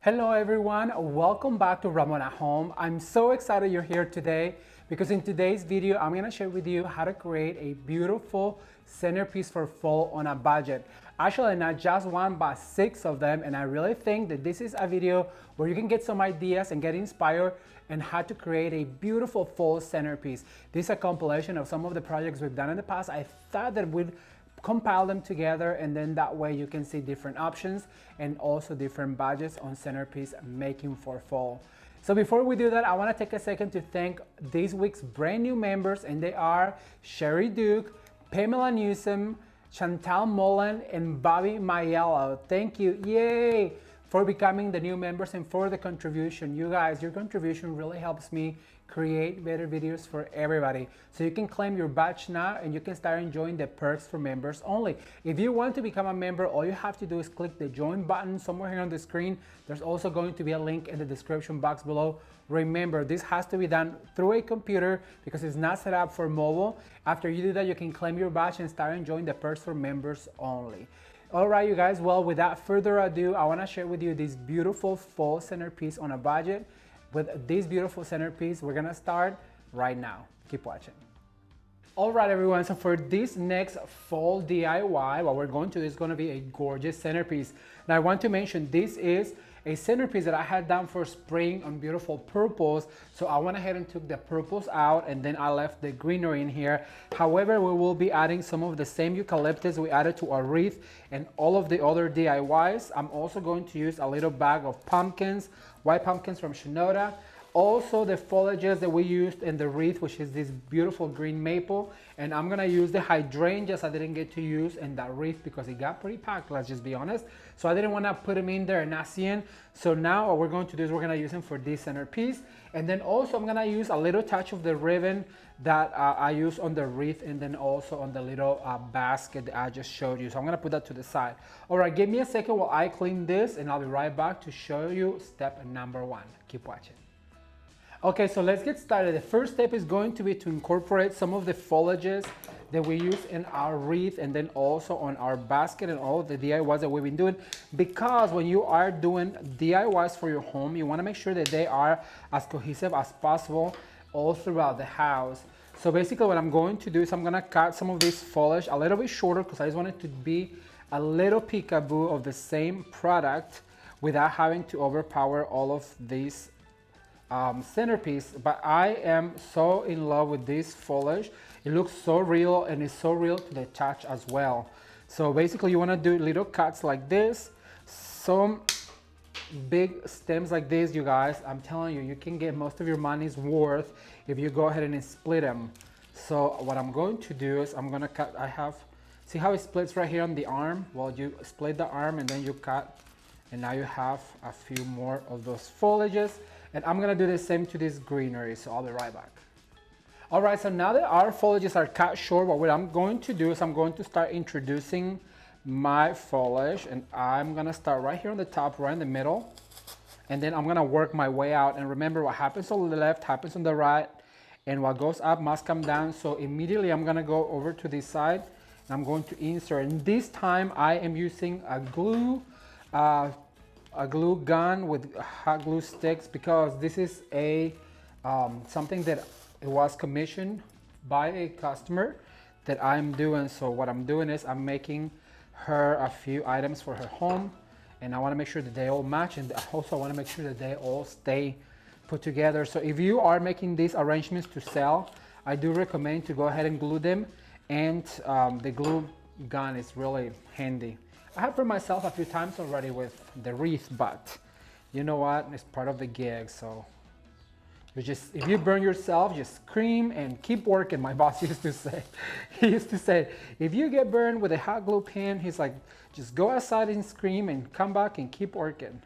Hello everyone, welcome back to Ramon at Home. I'm so excited you're here today because in today's video I'm going to share with you how to create a beautiful centerpiece for fall on a budget. Actually not just one but 6 of them, and I really think that this is a video where you can get some ideas and get inspired and how to create a beautiful fall centerpiece. This is a compilation of some of the projects we've done in the past. I thought that we'd compile them together, and then that way you can see different options and also different budgets on centerpiece making for fall. So before we do that, I want to take a second to thank this week's brand new members, and they are Sherry Duke, Pamela Newsom, Chantal Mullen, and Bobby Mayello. Thank you, yay, for becoming the new members and for the contribution. You guys, your contribution really helps me create better videos for everybody. So you can claim your badge now and you can start enjoying the perks for members only. If you want to become a member, all you have to do is click the join button somewhere here on the screen. There's also going to be a link in the description box below. Remember, this has to be done through a computer because it's not set up for mobile. After you do that, you can claim your badge and start enjoying the perks for members only. All right, you guys, well, without further ado, I want to share with you this beautiful fall centerpiece on a budget. With this beautiful centerpiece, we're gonna start right now. Keep watching. All right, everyone, so for this next fall DIY, what we're going to do is gonna be a gorgeous centerpiece. Now, I want to mention this is a centerpiece that I had done for spring on beautiful purples. So I went ahead and took the purples out and then I left the greenery in here. However, we will be adding some of the same eucalyptus we added to our wreath and all of the other DIYs. I'm also going to use a little bag of pumpkins, white pumpkins from Shinoda. Also the foliages that we used in the wreath, which is this beautiful green maple. And I'm gonna use the hydrangeas I didn't get to use in that wreath because it got pretty packed, let's just be honest. So I didn't wanna put them in there and not see them. So now what we're going to do is we're gonna use them for this centerpiece. And then also I'm gonna use a little touch of the ribbon that I used on the wreath and then also on the little basket that I just showed you. So I'm gonna put that to the side. All right, give me a second while I clean this and I'll be right back to show you step number 1. Keep watching. Okay, so let's get started. The first step is going to be to incorporate some of the foliages that we use in our wreath and then also on our basket and all of the DIYs that we've been doing. Because when you are doing DIYs for your home, you want to make sure that they are as cohesive as possible all throughout the house. So basically what I'm going to do is I'm going to cut some of this foliage a little bit shorter because I just want it to be a little peekaboo of the same product without having to overpower all of these centerpiece. But I am so in love with this foliage. It looks so real and it's so real to the touch as well. So basically you want to do little cuts like this, some big stems like this. You guys, I'm telling you, you can get most of your money's worth if you go ahead and split them. So what I'm going to do is I'm going to cut, see how it splits right here on the arm? Well, you split the arm and then you cut, and now you have a few more of those foliages. And I'm gonna do the same to this greenery, so I'll be right back. All right, so now that our foliages are cut short, what I'm going to do is I'm going to start introducing my foliage, and I'm gonna start right here on the top, right in the middle, and then I'm gonna work my way out. And remember, what happens on the left happens on the right, and what goes up must come down. So immediately I'm gonna go over to this side, and I'm going to insert. And this time I am using a glue gun with hot glue sticks because this is a something that it was commissioned by a customer that I'm doing. So what I'm doing is I'm making her a few items for her home, and I want to make sure that they all match, and also I want to make sure that they all stay put together. So if you are making these arrangements to sell, I do recommend to go ahead and glue them, and the glue gun is really handy. I have burned myself a few times already with the wreath, but you know what? It's part of the gig. So if you burn yourself, just scream and keep working. My boss used to say, he used to say, if you get burned with a hot glue pen, he's like, just go outside and scream and come back and keep working.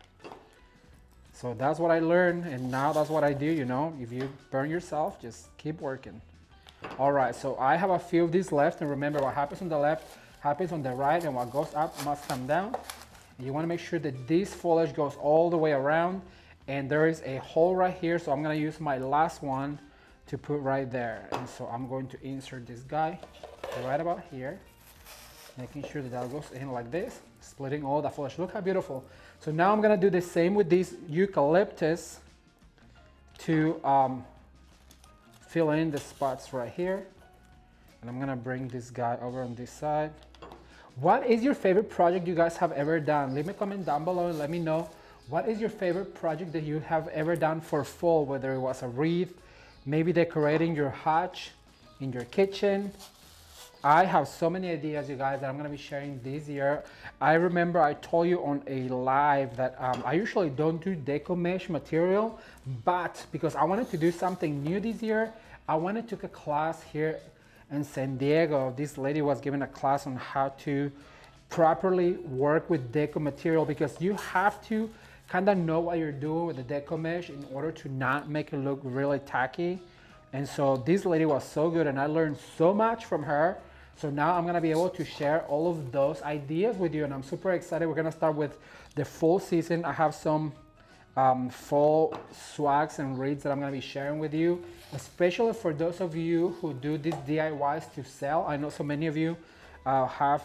So that's what I learned, and now that's what I do. You know, if you burn yourself, just keep working. All right, so I have a few of these left, and remember, what happens on the left happens on the right, and what goes up must come down. And you want to make sure that this foliage goes all the way around, and there is a hole right here, so I'm going to use my last one to put right there. And so I'm going to insert this guy right about here, making sure that that goes in like this, splitting all the foliage. Look how beautiful. So now I'm gonna do the same with these eucalyptus to fill in the spots right here. And I'm gonna bring this guy over on this side. What is your favorite project you guys have ever done? Leave me a comment down below and let me know what is your favorite project that you have ever done for fall, whether it was a wreath, maybe decorating your hutch in your kitchen. I have so many ideas, you guys, that I'm gonna be sharing this year. I remember I told you on a live that I usually don't do deco mesh material, but because I wanted to do something new this year, I wanted to take a class here in San Diego. This lady was giving a class on how to properly work with deco material, because you have to kind of know what you're doing with the deco mesh in order to not make it look really tacky. And so this lady was so good and I learned so much from her. So now I'm gonna be able to share all of those ideas with you, and I'm super excited. We're gonna start with the fall season. I have some fall swags and reads that I'm gonna be sharing with you, especially for those of you who do these DIYs to sell. I know so many of you have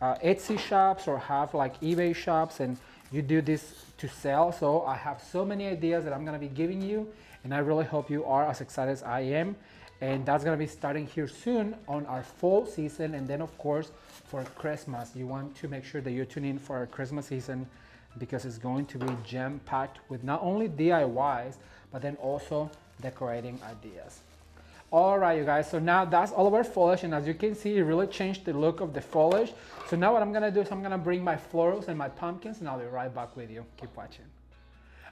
Etsy shops or have like eBay shops and you do this to sell. So I have so many ideas that I'm gonna be giving you, and I really hope you are as excited as I am. And that's gonna be starting here soon on our fall season. And then of course for Christmas, you want to make sure that you tune in for our Christmas season, because it's going to be jam-packed with not only DIYs, but then also decorating ideas. All right, you guys, so now that's all of our foliage, and as you can see, it really changed the look of the foliage. So now what I'm gonna do is I'm gonna bring my florals and my pumpkins, and I'll be right back with you. Keep watching.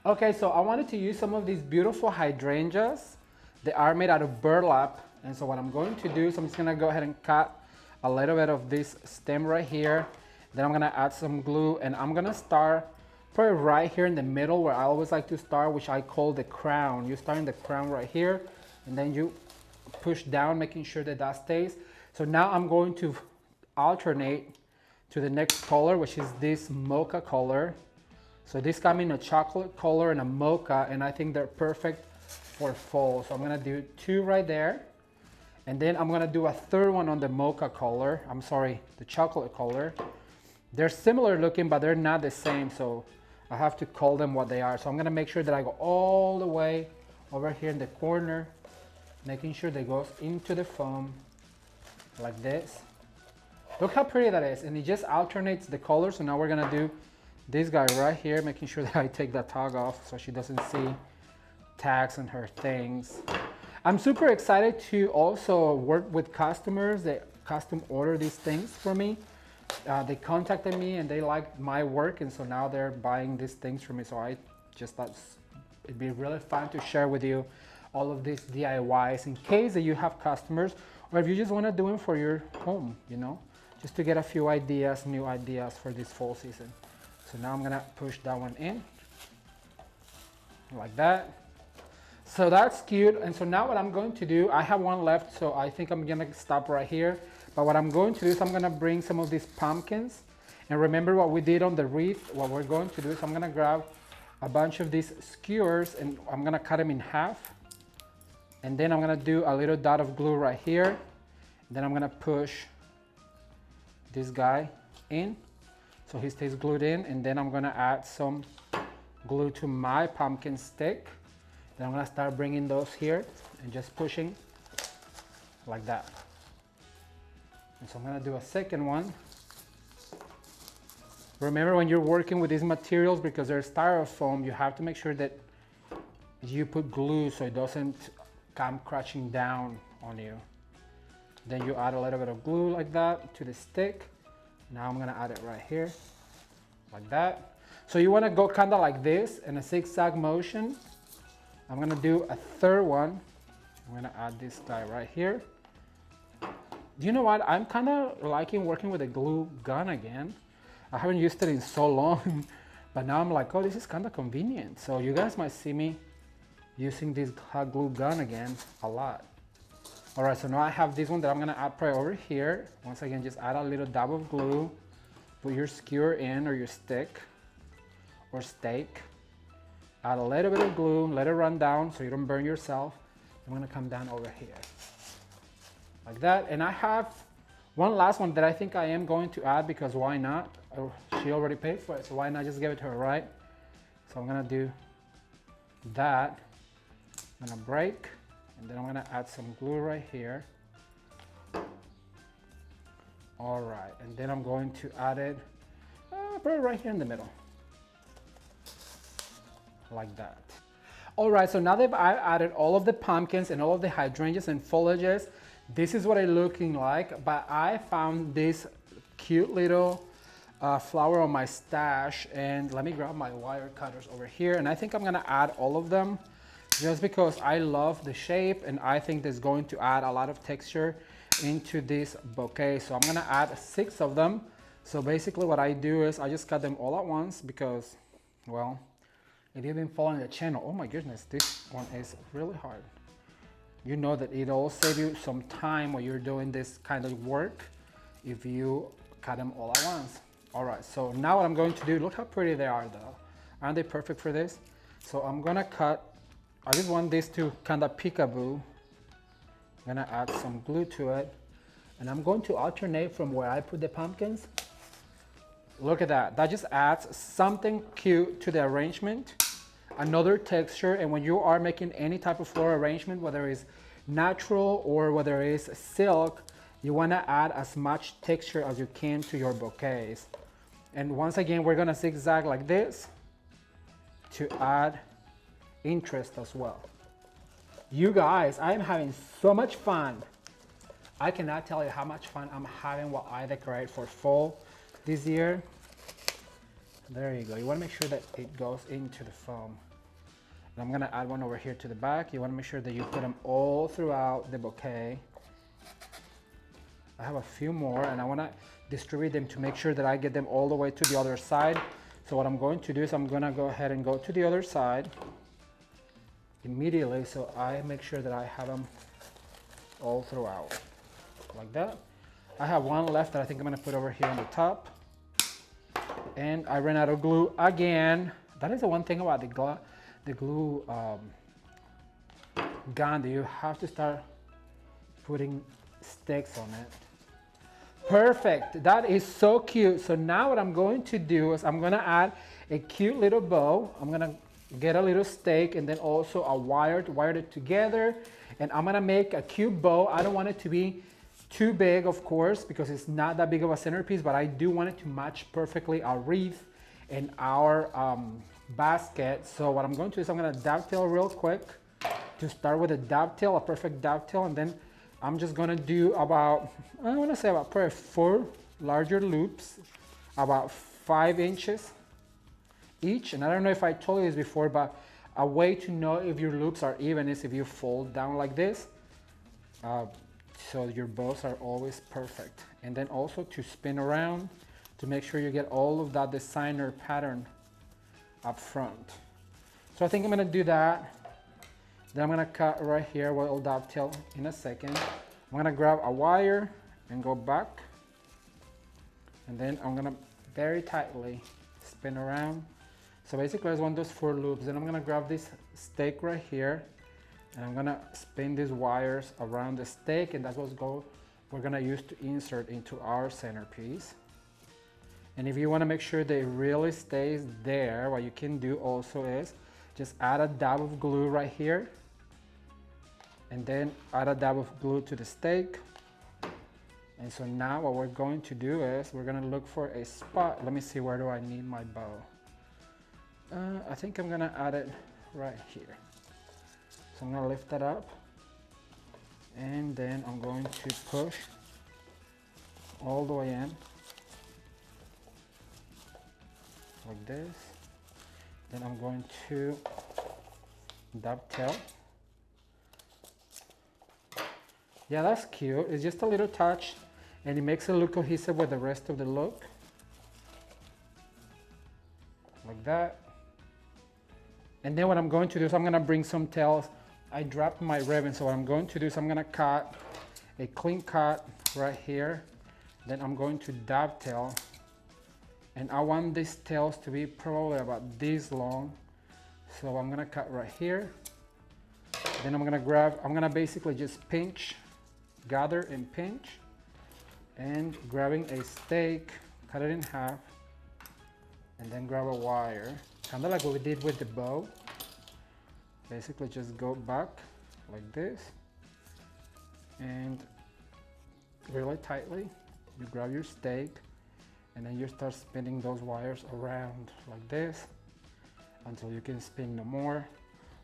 Okay, so I wanted to use some of these beautiful hydrangeas. They are made out of burlap, and so what I'm going to do is I'm just gonna go ahead and cut a little bit of this stem right here. Then I'm gonna add some glue, and I'm gonna start probably right here in the middle where I always like to start, which I call the crown. You start in the crown right here, and then you push down, making sure that that stays. So now I'm going to alternate to the next color, which is this mocha color. So this comes in a chocolate color and a mocha, and I think they're perfect for fall. So I'm gonna do two right there. And then I'm gonna do a third one on the mocha color. I'm sorry, the chocolate color. They're similar looking, but they're not the same. So I have to call them what they are. So I'm gonna make sure that I go all the way over here in the corner, making sure that it goes into the foam like this. Look how pretty that is. And it just alternates the colors. So now we're gonna do this guy right here, making sure that I take that tag off so she doesn't see tags on her things. I'm super excited to also work with customers that custom order these things for me. They contacted me and they liked my work, and so now they're buying these things for me. So I just thought it'd be really fun to share with you all of these DIYs in case that you have customers, or if you just want to do them for your home, you know, just to get a few ideas, new ideas for this fall season. So now I'm gonna push that one in like that. So that's cute. And so now what I'm going to do, I have one left, so I think I'm gonna stop right here. But what I'm going to do is I'm gonna bring some of these pumpkins, and remember what we did on the wreath. What we're going to do is I'm gonna grab a bunch of these skewers and I'm gonna cut them in half. And then I'm gonna do a little dot of glue right here. Then I'm gonna push this guy in so he stays glued in, and then I'm gonna add some glue to my pumpkin stick. Then I'm gonna start bringing those here and just pushing like that. And so I'm gonna do a second one. Remember, when you're working with these materials, because they're styrofoam, you have to make sure that you put glue so it doesn't come crashing down on you. Then you add a little bit of glue like that to the stick. Now I'm gonna add it right here, like that. So you wanna go kinda like this in a zigzag motion. I'm gonna do a third one. I'm gonna add this guy right here. You know what? I'm kinda liking working with a glue gun again. I haven't used it in so long, but now I'm like, oh, this is kinda convenient. So you guys might see me using this hot glue gun again a lot. All right, so now I have this one that I'm gonna add right over here. Once again, just add a little dab of glue, put your skewer in, or your stick, or steak. Add a little bit of glue, let it run down so you don't burn yourself. I'm gonna come down over here, like that. And I have One last one that I think I am going to add, because why not? Oh, she already paid for it, so why not just give it to her, right? So I'm gonna do that. I'm gonna break, and then I'm gonna add some glue right here. All right, and then I'm going to add it, put it right here in the middle, like that. All right, so now that I've added all of the pumpkins and all of the hydrangeas and foliages, this is what it's looking like. But I found this cute little flower on my stash, and let me grab my wire cutters over here, and I think I'm gonna add all of them just because I love the shape, and I think this is going to add a lot of texture into this bouquet. So I'm gonna add 6 of them. So basically what I do is I just cut them all at once because, well, if you've been following the channel, oh my goodness, this one is really hard. You know that it'll save you some time when you're doing this kind of work if you cut them all at once. All right, so now what I'm going to do, look how pretty they are though. Aren't they perfect for this? So I'm gonna cut, I just want this to kind of peekaboo. I'm gonna add some glue to it, and I'm going to alternate from where I put the pumpkins. Look at that, that just adds something cute to the arrangement, another texture. And when you are making any type of floral arrangement, whether it's natural or whether it's silk, you wanna add as much texture as you can to your bouquets. And once again, we're gonna zigzag like this to add interest as well. You guys, I am having so much fun. I cannot tell you how much fun I'm having while I decorate for fall this year. There you go. You want to make sure that it goes into the foam. And I'm going to add one over here to the back. You want to make sure that you put them all throughout the bouquet. I have a few more, and I want to distribute them to make sure that I get them all the way to the other side. So what I'm going to do is I'm going to go ahead and go to the other side immediately, so I make sure that I have them all throughout, like that. I have one left that I think I'm going to put over here on the top. And I ran out of glue again. That is the one thing about the glue gun, that you have to start putting sticks on it. Perfect, that is so cute. So now what I'm going to do is I'm gonna add a cute little bow. I'm gonna get a little stake and then also a wire to wire it together. And I'm gonna make a cute bow. I don't want it to be too big, of course, because it's not that big of a centerpiece, but I do want it to match perfectly our wreath and our basket. So what I'm going to do is I'm gonna dovetail real quick to start with a dovetail, a perfect dovetail, and then I'm just gonna do about, I wanna say about probably 4 larger loops, about 5 inches each. And I don't know if I told you this before, but a way to know if your loops are even is if you fold down like this. So your bows are always perfect. And then also to spin around to make sure you get all of that designer pattern up front. So I think I'm gonna do that. Then I'm gonna cut right here, we'll dovetail in a second. I'm gonna grab a wire and go back. And then I'm gonna very tightly spin around. So basically I just want those 4 loops. Then I'm gonna grab this stake right here, and I'm gonna spin these wires around the stake, and that's what we're gonna use to insert into our centerpiece. And if you wanna make sure that it really stays there, what you can do also is just add a dab of glue right here, and then add a dab of glue to the stake. And so now what we're going to do is we're gonna look for a spot. Let me see, where do I need my bow? I think I'm gonna add it right here. So I'm gonna lift that up, and then I'm going to push all the way in, like this. Then I'm going to dovetail. Yeah, that's cute. It's just a little touch, and it makes it look cohesive with the rest of the look. Like that. And then what I'm going to do is I'm gonna bring some tails. I dropped my ribbon, so what I'm going to do is I'm gonna cut a clean cut right here. Then I'm going to dovetail, and I want these tails to be probably about this long. So I'm gonna cut right here. Then I'm gonna basically just pinch, gather and pinch and grabbing a steak, cut it in half, and then grab a wire, kind of like what we did with the bow. Basically just go back like this, and really tightly, you grab your steak, and then you start spinning those wires around like this until you can spin no more.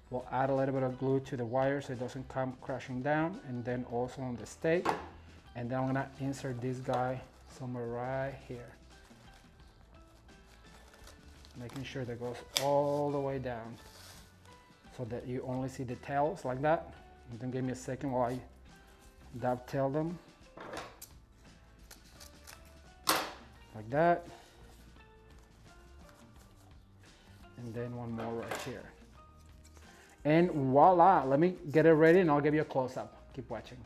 We'll add a little bit of glue to the wire so it doesn't come crashing down, and then also on the steak. And then I'm gonna insert this guy somewhere right here, making sure that goes all the way down so that you only see the tails like that. And then give me a second while I dovetail them like that. And then one more right here. And voila, let me get it ready and I'll give you a close-up. Keep watching.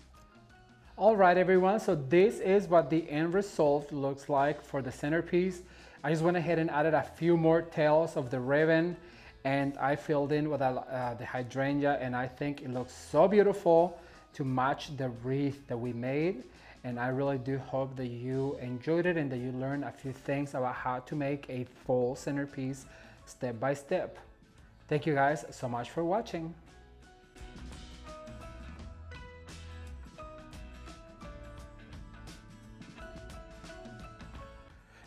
All right, everyone, so this is what the end result looks like for the centerpiece. I just went ahead and added a few more tails of the ribbon, and I filled in with the hydrangea, and I think it looks so beautiful to match the wreath that we made. And I really do hope that you enjoyed it and that you learned a few things about how to make a full centerpiece step by step. Thank you guys so much for watching.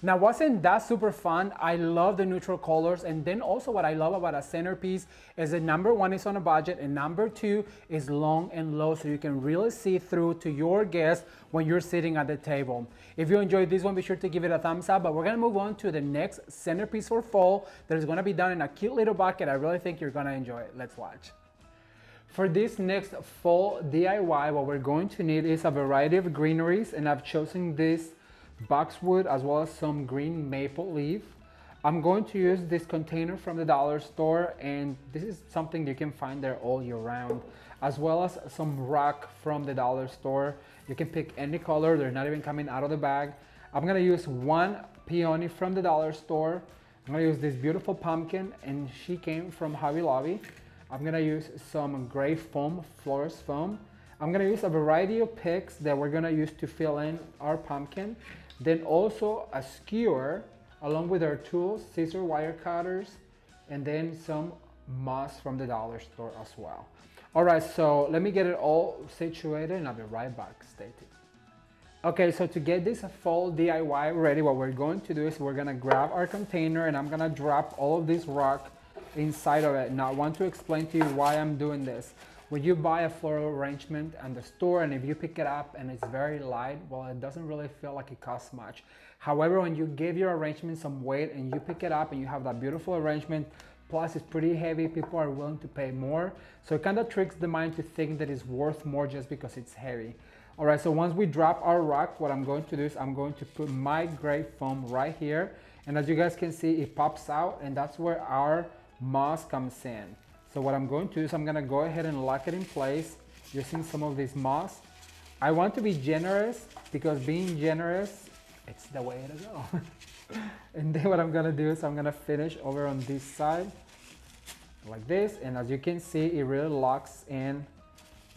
Now, wasn't that super fun? I love the neutral colors, and then also what I love about a centerpiece is that number one is on a budget, and number two is long and low, so you can really see through to your guests when you're sitting at the table. If you enjoyed this one, be sure to give it a thumbs up, but we're gonna move on to the next centerpiece for fall that is gonna be done in a cute little bucket. I really think you're gonna enjoy it. Let's watch. For this next fall DIY, what we're going to need is a variety of greeneries, and I've chosen this boxwood as well as some green maple leaf. I'm going to use this container from the dollar store, and this is something you can find there all year round, as well as some rock from the dollar store. You can pick any color, they're not even coming out of the bag. I'm gonna use one peony from the dollar store. I'm gonna use this beautiful pumpkin, and she came from Hobby Lobby. I'm gonna use some gray foam, florist foam. I'm gonna use a variety of picks that we're gonna use to fill in our pumpkin. Then also a skewer along with our tools, scissor, wire cutters, and then some moss from the dollar store as well. All right, so let me get it all situated and I'll be right back. Stay tuned. Okay, so to get this fall DIY ready, what we're going to do is we're gonna grab our container and I'm gonna drop all of this rock inside of it. Now I want to explain to you why I'm doing this. When you buy a floral arrangement at the store, and if you pick it up and it's very light, well, it doesn't really feel like it costs much. However, when you give your arrangement some weight and you pick it up and you have that beautiful arrangement, plus it's pretty heavy, people are willing to pay more. So it kind of tricks the mind to think that it's worth more just because it's heavy. All right, so once we drop our rock, what I'm going to do is I'm going to put my gray foam right here. And as you guys can see, it pops out, and that's where our moss comes in. So what I'm going to do is I'm gonna go ahead and lock it in place using some of this moss. I want to be generous because being generous, it's the way to go. And then what I'm gonna do is I'm gonna finish over on this side like this. And as you can see, it really locks in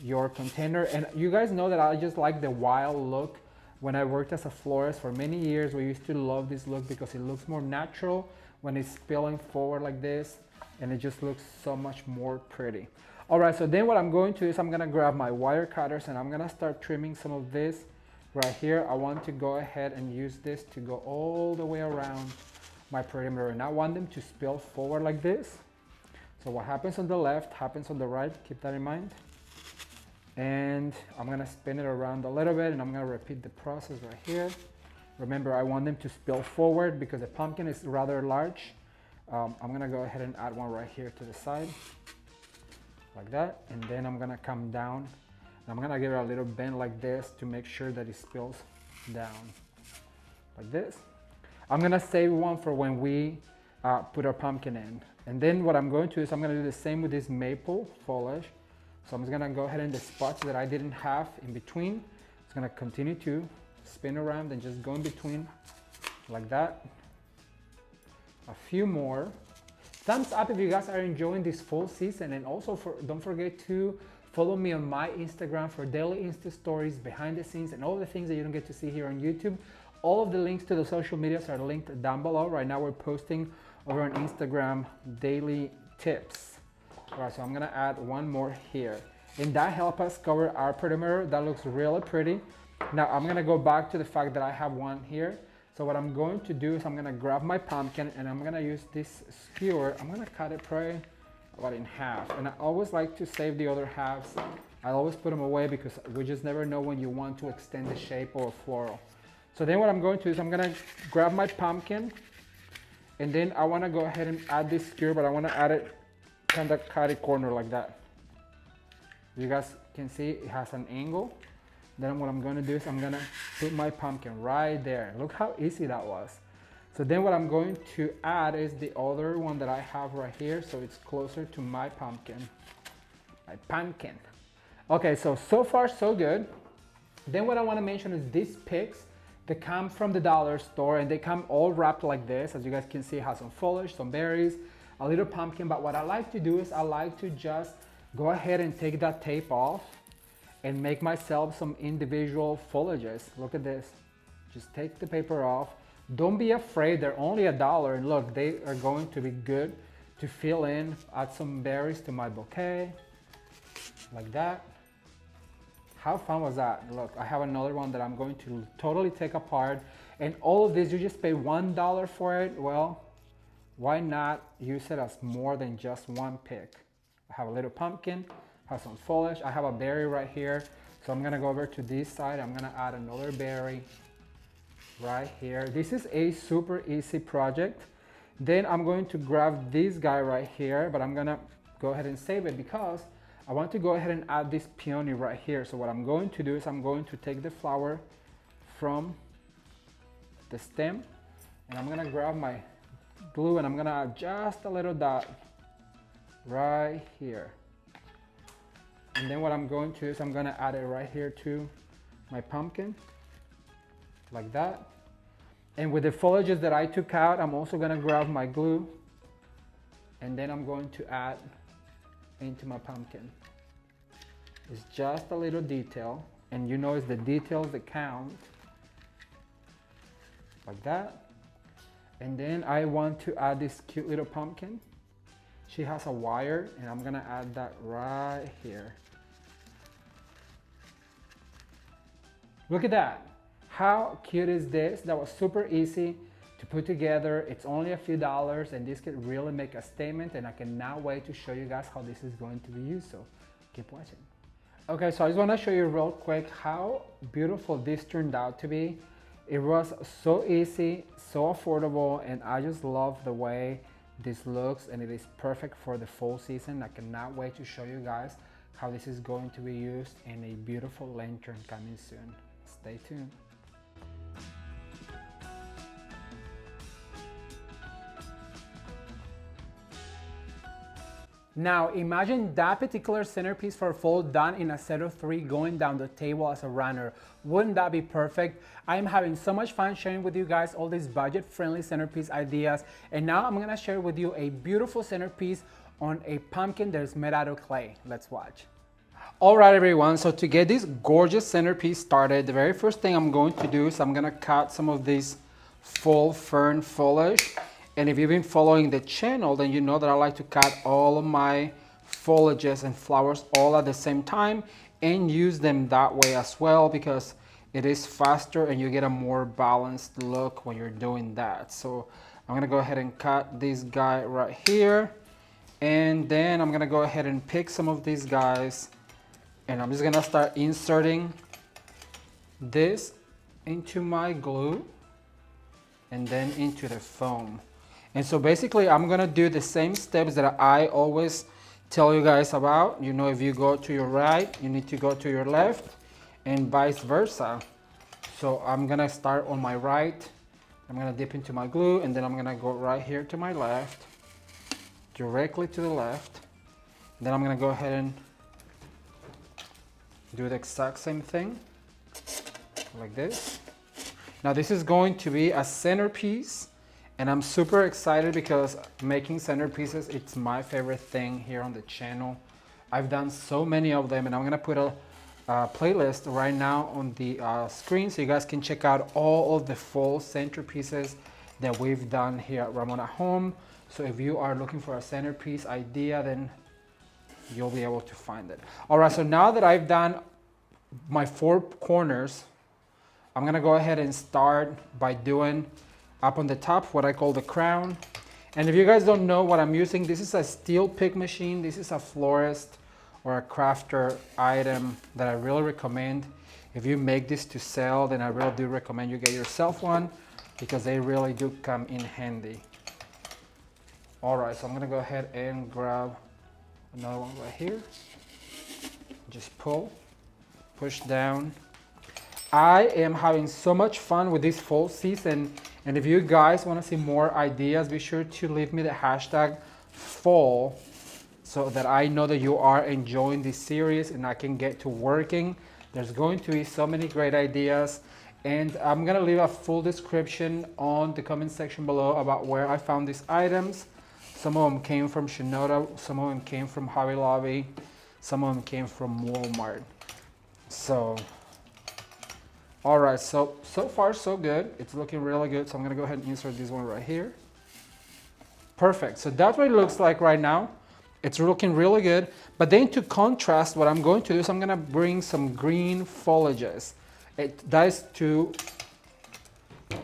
your container. And you guys know that I just like the wild look. When I worked as a florist for many years, we used to love this look because it looks more natural when it's spilling forward like this. And it just looks so much more pretty. All right, so then what I'm going to do is I'm gonna grab my wire cutters and I'm gonna start trimming some of this right here. I want to go ahead and use this to go all the way around my perimeter, and I want them to spill forward like this. So what happens on the left happens on the right, keep that in mind. And I'm gonna spin it around a little bit, and I'm gonna repeat the process right here. Remember, I want them to spill forward because the pumpkin is rather large. I'm gonna go ahead and add one right here to the side, like that. And then I'm gonna come down. I'm gonna give it a little bend like this to make sure that it spills down, like this. I'm gonna save one for when we put our pumpkin in. And then what I'm going to do is I'm gonna do the same with this maple foliage. So I'm just gonna go ahead and the spots that I didn't have in between, it's gonna continue to spin around and just go in between like that. A few more. Thumbs up if you guys are enjoying this fall season, and also don't forget to Follow me on my Instagram for daily Insta stories, behind the scenes, and all the things that you don't get to see here on YouTube. All of the links to the social medias are linked down below. Right now we're posting over on Instagram daily tips. All right, so I'm gonna add one more here. And that helps us cover our perimeter. That looks really pretty. Now I'm gonna go back to the fact that I have one here. So what I'm going to do is I'm gonna grab my pumpkin and I'm gonna use this skewer. I'm gonna cut it probably about in half. And I always like to save the other halves. I always put them away because we just never know when you want to extend the shape or floral. So then what I'm going to do is I'm gonna grab my pumpkin and then I wanna go ahead and add this skewer, but I wanna add it kind of cut it corner like that. You guys can see it has an angle. Then what I'm gonna do is I'm gonna put my pumpkin right there. Look how easy that was. So then what I'm going to add is the other one that I have right here, so it's closer to my pumpkin. My pumpkin. Okay, so far so good. Then what I wanna mention is these picks. They come from the dollar store and they come all wrapped like this. As you guys can see, it has some foliage, some berries, a little pumpkin. But what I like to do is I like to just go ahead and take that tape off and make myself some individual foliages. Look at this. Just take the paper off. Don't be afraid, they're only $1. And look, they are going to be good to fill in, add some berries to my bouquet, like that. How fun was that? Look, I have another one that I'm going to totally take apart. And all of this, you just pay $1 for it. Well, why not use it as more than just one pick? I have a little pumpkin, have some foliage. I have a berry right here. So I'm gonna go over to this side. I'm gonna add another berry right here. This is a super easy project. Then I'm going to grab this guy right here, but I'm gonna go ahead and save it because I want to go ahead and add this peony right here. So what I'm going to do is I'm going to take the flower from the stem and I'm gonna grab my glue and I'm gonna add just a little dot right here. And then what I'm going to do is I'm gonna add it right here to my pumpkin, like that. And with the foliages that I took out, I'm also gonna grab my glue and then I'm going to add into my pumpkin. It's just a little detail, and you know it's the details that count, like that. And then I want to add this cute little pumpkin. She has a wire and I'm gonna add that right here. Look at that. How cute is this? That was super easy to put together. It's only a few dollars and this could really make a statement, and I cannot wait to show you guys how this is going to be used, so keep watching. Okay, so I just wanna show you real quick how beautiful this turned out to be. It was so easy, so affordable, and I just love the way this looks, and it is perfect for the fall season. I cannot wait to show you guys how this is going to be used in a beautiful lantern coming soon. Stay tuned. Now imagine that particular centerpiece for fall done in a set of 3 going down the table as a runner. Wouldn't that be perfect? I'm having so much fun sharing with you guys all these budget-friendly centerpiece ideas, and now I'm gonna share with you a beautiful centerpiece on a pumpkin that is made out of clay. Let's watch. All right, everyone, so to get this gorgeous centerpiece started, the very first thing I'm going to do is I'm gonna cut some of this fall fern foliage. And if you've been following the channel, then you know that I like to cut all of my foliages and flowers all at the same time and use them that way as well, because it is faster and you get a more balanced look when you're doing that. So I'm gonna go ahead and cut this guy right here. And then I'm gonna go ahead and pick some of these guys and I'm just gonna start inserting this into my glue and then into the foam. And so basically I'm gonna do the same steps that I always tell you guys about. You know, if you go to your right, you need to go to your left and vice versa. So I'm gonna start on my right. I'm gonna dip into my glue and then I'm gonna go right here to my left, directly to the left. Then I'm gonna go ahead and do the exact same thing, like this. Now this is going to be a centerpiece. And I'm super excited because making centerpieces, it's my favorite thing here on the channel. I've done so many of them, and I'm gonna put a playlist right now on the screen so you guys can check out all of the full centerpieces that we've done here at Ramon at Home. So if you are looking for a centerpiece idea, then you'll be able to find it. All right, so now that I've done my 4 corners, I'm gonna go ahead and start by doing up on the top what I call the crown. And if you guys don't know what I'm using, this is a steel pick machine. This is a florist or a crafter item that I really recommend. If you make this to sell, then I really do recommend you get yourself one because they really do come in handy. All right, so I'm gonna go ahead and grab another one right here. Just pull, push down. I am having so much fun with this fall season, and if you guys want to see more ideas, be sure to leave me the hashtag fall so that I know that you are enjoying this series and I can get to working. There's going to be so many great ideas, and I'm gonna leave a full description on the comment section below about where I found these items. Some of them came from Shinoda, some of them came from Hobby Lobby, some of them came from Walmart. So, all right, so far so good. It's looking really good. So I'm gonna go ahead and insert this one right here. Perfect, so that's what it looks like right now. It's looking really good. But then to contrast, what I'm going to do is I'm gonna bring some green foliages. That is to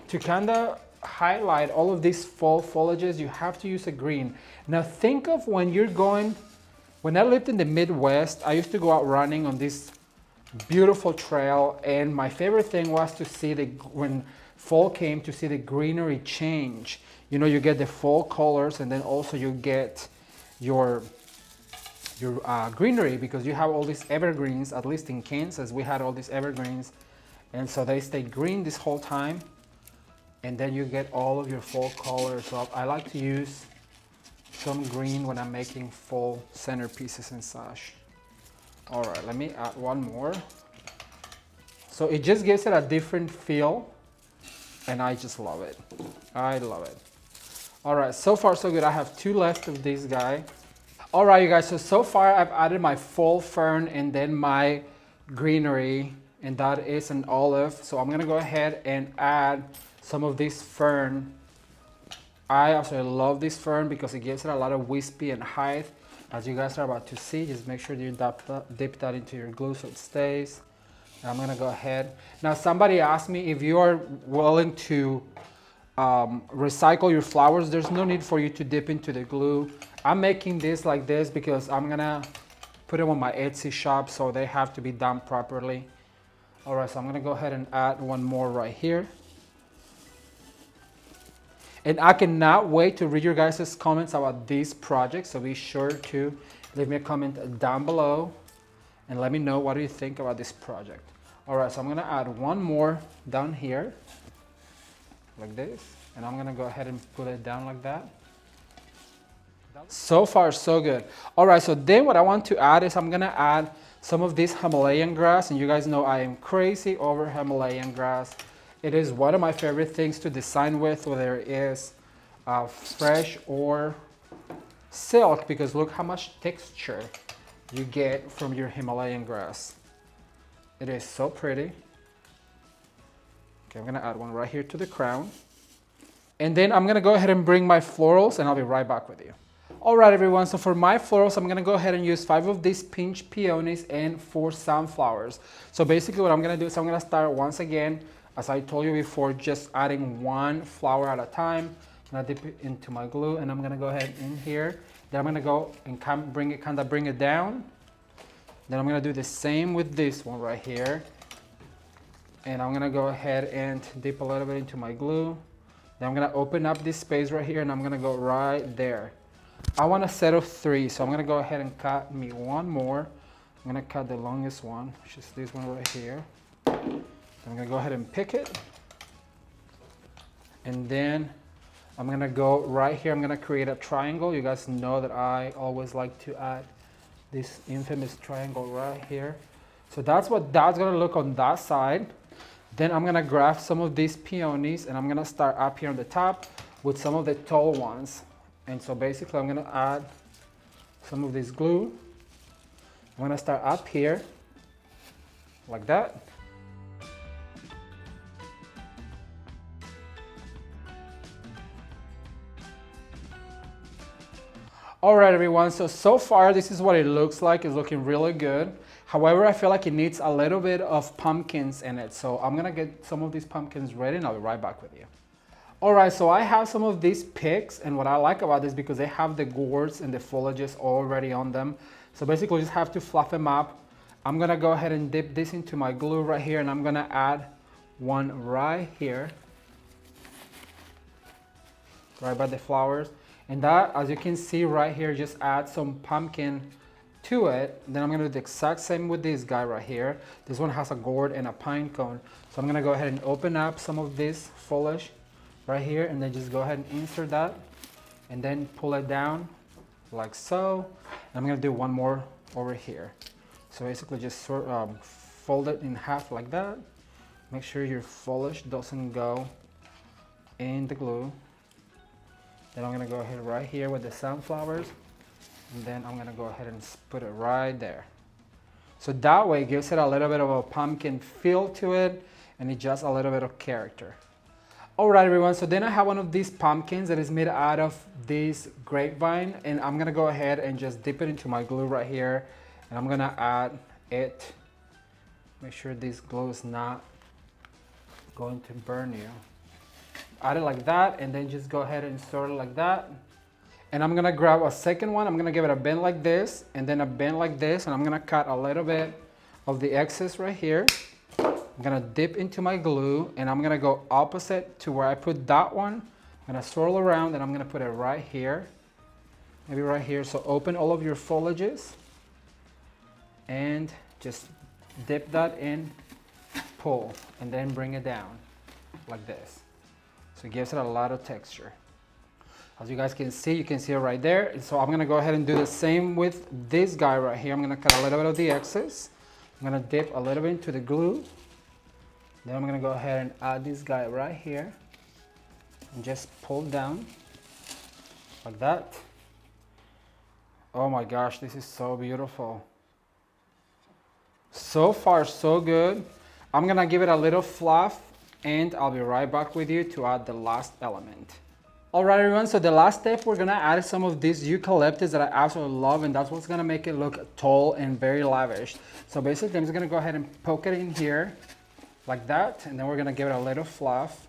kinda highlight all of these fall foliages, you have to use a green. Now think of when I lived in the Midwest, I used to go out running on this beautiful trail, and my favorite thing was to see when fall came, to see the greenery change. You know, you get the fall colors, and then also you get your greenery because you have all these evergreens. At least in Kansas, we had all these evergreens, and so they stayed green this whole time, and then you get all of your fall colors. So I like to use some green when I'm making fall centerpieces and such. All right, let me add one more. So it just gives it a different feel, and I just love it. I love it. All right, so far so good. I have 2 left of this guy. All right, you guys, so far I've added my fall fern and then my greenery, and that is an olive. So I'm gonna go ahead and add some of this fern. I absolutely love this fern because it gives it a lot of wispy and height. As you guys are about to see, just make sure you dip that into your glue so it stays. And I'm gonna go ahead. Now somebody asked me if you are willing to recycle your flowers, there's no need for you to dip into the glue. I'm making this like this because I'm gonna put them on my Etsy shop, so they have to be done properly. All right, so I'm gonna go ahead and add one more right here. And I cannot wait to read your guys' comments about this project, so be sure to leave me a comment down below and let me know what do you think about this project. All right, so I'm gonna add one more down here, like this, and I'm gonna go ahead and put it down like that. So far, so good. All right, so then what I want to add is I'm gonna add some of this Himalayan grass, and you guys know I am crazy over Himalayan grass. It is one of my favorite things to design with, whether it is fresh or silk, because look how much texture you get from your Himalayan grass. It is so pretty. Okay, I'm gonna add one right here to the crown. And then I'm gonna go ahead and bring my florals, and I'll be right back with you. All right, everyone, so for my florals, I'm gonna go ahead and use 5 of these pinch peonies and 4 sunflowers. So basically what I'm gonna do is I'm gonna start once again, as I told you before, just adding 1 flower at a time. I'm gonna dip it into my glue, and I'm gonna go ahead in here. Then I'm gonna go and bring it down. Then I'm gonna do the same with this one right here. And I'm gonna go ahead and dip a little bit into my glue. Then I'm gonna open up this space right here, and I'm gonna go right there. I want a set of 3, so I'm gonna go ahead and cut me one more. I'm gonna cut the longest one, which is this one right here. I'm gonna go ahead and pick it. And then I'm gonna go right here, I'm gonna create a triangle. You guys know that I always like to add this infamous triangle right here. So that's what that's gonna look on that side. Then I'm gonna grab some of these peonies, and I'm gonna start up here on the top with some of the tall ones. And so basically I'm gonna add some of this glue, I'm gonna start up here, like that. All right, everyone, so far this is what it looks like. It's looking really good. However, I feel like it needs a little bit of pumpkins in it. So I'm gonna get some of these pumpkins ready and I'll be right back with you. All right, so I have some of these picks, and what I like about this because they have the gourds and the foliages already on them. So basically just have to fluff them up. I'm gonna go ahead and dip this into my glue right here, and I'm gonna add one right here, right by the flowers. And that, as you can see right here, just add some pumpkin to it. Then I'm gonna do the exact same with this guy right here. This one has a gourd and a pine cone. So I'm gonna go ahead and open up some of this foliage right here, and then just go ahead and insert that, and then pull it down like so. And I'm gonna do one more over here. So basically just fold it in half like that. Make sure your foliage doesn't go in the glue. Then I'm gonna go ahead right here with the sunflowers, and then I'm gonna go ahead and put it right there. So that way it gives it a little bit of a pumpkin feel to it, and it just a little bit of character. All right, everyone, so then I have one of these pumpkins that is made out of this grapevine, and I'm gonna go ahead and just dip it into my glue right here, and I'm gonna add it. Make sure this glue is not going to burn you. Add it like that, and then just go ahead and sort it like that. And I'm gonna grab a second one. I'm gonna give it a bend like this, and then a bend like this, and I'm gonna cut a little bit of the excess right here. I'm gonna dip into my glue, and I'm gonna go opposite to where I put that one. I'm gonna swirl around, and I'm gonna put it right here, maybe right here. So open all of your foliages, and just dip that in, pull, and then bring it down like this. So it gives it a lot of texture. As you guys can see, you can see it right there. And so I'm gonna go ahead and do the same with this guy right here. I'm gonna cut a little bit of the excess. I'm gonna dip a little bit into the glue. Then I'm gonna go ahead and add this guy right here and just pull down like that. Oh my gosh, this is so beautiful. So far, so good. I'm gonna give it a little fluff, and I'll be right back with you to add the last element. All right, everyone, so the last step, we're gonna add some of these eucalyptus that I absolutely love, and that's what's gonna make it look tall and very lavish. So basically, I'm just gonna go ahead and poke it in here like that, and then we're gonna give it a little fluff.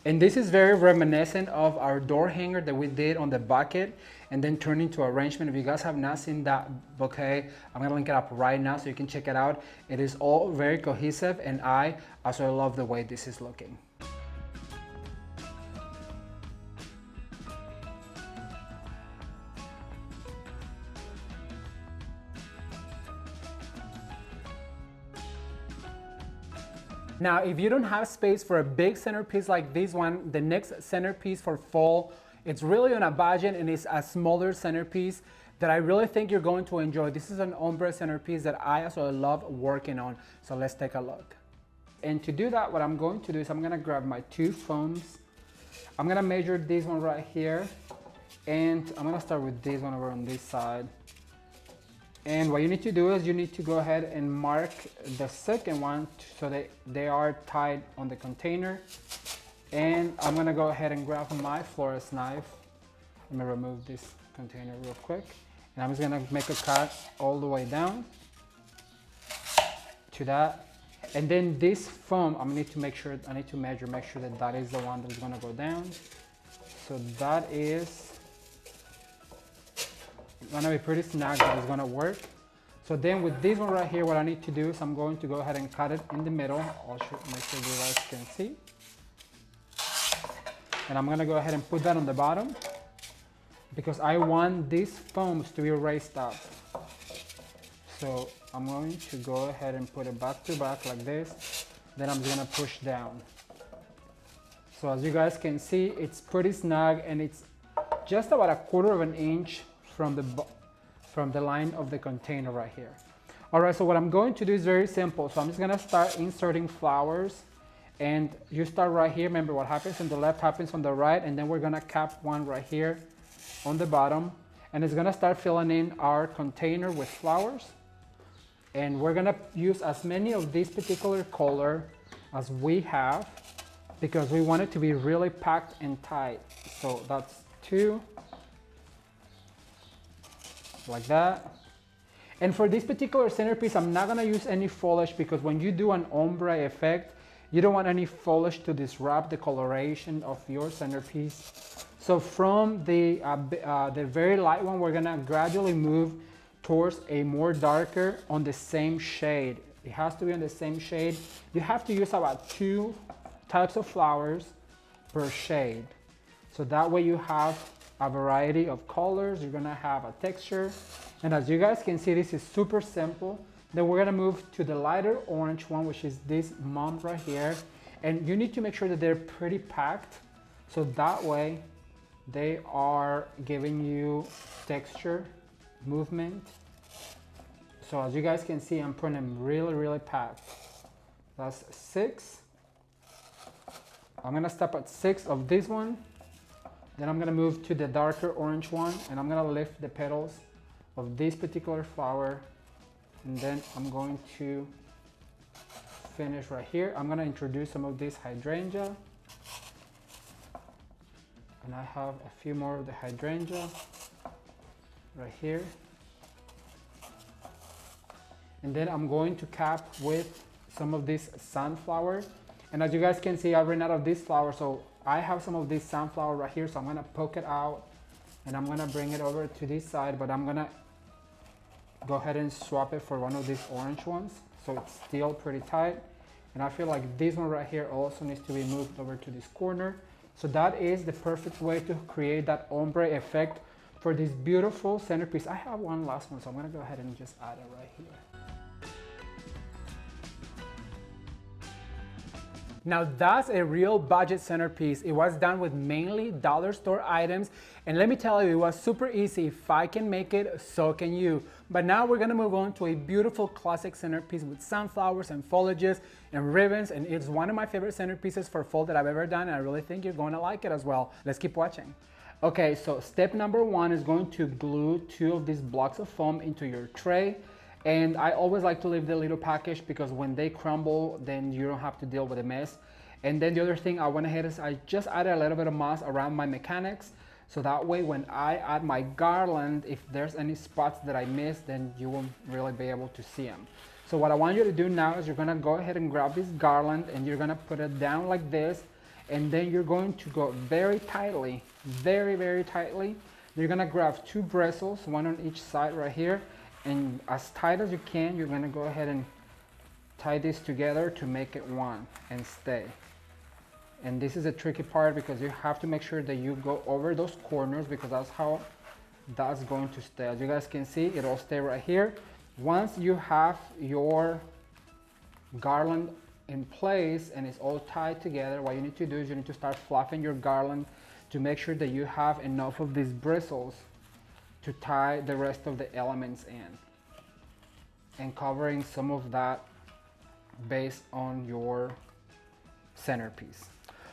And this is very reminiscent of our door hanger that we did on the bucket and then turned into arrangement. If you guys have not seen that bouquet, I'm gonna link it up right now so you can check it out. It is all very cohesive, and I also love the way this is looking. Now, if you don't have space for a big centerpiece like this one, the next centerpiece for fall, it's really on a budget, and it's a smaller centerpiece that I really think you're going to enjoy. This is an ombre centerpiece that I also love working on. So let's take a look. And to do that, what I'm going to do is I'm gonna grab my two foams. I'm gonna measure this one right here, and I'm gonna start with this one over on this side. And what you need to do is you need to go ahead and mark the second one so that they are tied on the container. And I'm gonna go ahead and grab my florist knife. Let me remove this container real quick. And I'm just gonna make a cut all the way down to that. And then this foam, I need to make sure that that is the one that's gonna go down. So that is gonna be pretty snug, but it's gonna work. So then with this one right here, what I need to do is I'm going to go ahead and cut it in the middle. I'll make sure you guys can see. And I'm gonna go ahead and put that on the bottom because I want these foams to be raised up. So I'm going to go ahead and put it back to back like this. Then I'm gonna push down. So as you guys can see, it's pretty snug, and it's just about 1/4 of an inch from the line of the container right here. All right, so what I'm going to do is very simple. So I'm just gonna start inserting flowers, and you start right here. Remember, what happens on the left happens on the right, and then we're gonna cap one right here on the bottom, and it's gonna start filling in our container with flowers. And we're gonna use as many of this particular color as we have because we want it to be really packed and tight. So that's 2, like that. And for this particular centerpiece, I'm not gonna use any foliage because when you do an ombre effect, you don't want any foliage to disrupt the coloration of your centerpiece. So from the very light one, we're gonna gradually move towards a more darker on the same shade. It has to be on the same shade. You have to use about 2 types of flowers per shade. So that way you have a variety of colors, you're gonna have a texture. And as you guys can see, this is super simple. Then we're gonna move to the lighter orange one, which is this month right here. And you need to make sure that they're pretty packed. So that way they are giving you texture, movement. So as you guys can see, I'm putting them really, really packed. That's 6. I'm gonna stop at 6 of this one. Then I'm gonna move to the darker orange one and I'm gonna lift the petals of this particular flower. And then I'm going to finish right here. I'm gonna introduce some of this hydrangea. And I have a few more of the hydrangea right here. And then I'm going to cap with some of this sunflower. And as you guys can see, I ran out of this flower, so I have some of this sunflower right here, so I'm gonna poke it out and I'm gonna bring it over to this side, but I'm gonna go ahead and swap it for one of these orange ones, so it's still pretty tight. And I feel like this one right here also needs to be moved over to this corner. So that is the perfect way to create that ombre effect for this beautiful centerpiece. I have one last one, so I'm gonna go ahead and just add it right here. Now that's a real budget centerpiece. It was done with mainly dollar store items. And let me tell you, it was super easy. If I can make it, so can you. But now we're gonna move on to a beautiful classic centerpiece with sunflowers and foliages and ribbons. And it's one of my favorite centerpieces for fall that I've ever done. And I really think you're going to like it as well. Let's keep watching. Okay, so step number 1 is going to glue 2 of these blocks of foam into your tray. And I always like to leave the little package because when they crumble, then you don't have to deal with a mess. And then the other thing I went ahead is I just added a little bit of moss around my mechanics. So that way when I add my garland, if there's any spots that I missed, then you won't really be able to see them. So what I want you to do now is you're gonna go ahead and grab this garland and you're gonna put it down like this. And then you're going to go very tightly, very, very tightly. You're gonna grab 2 bristles, one on each side right here. And as tight as you can, you're gonna go ahead and tie this together to make it one and stay. And this is a tricky part because you have to make sure that you go over those corners because that's how that's going to stay. As you guys can see, it'll stay right here. Once you have your garland in place and it's all tied together, what you need to do is you need to start fluffing your garland to make sure that you have enough of these bristles to tie the rest of the elements in and covering some of that based on your centerpiece.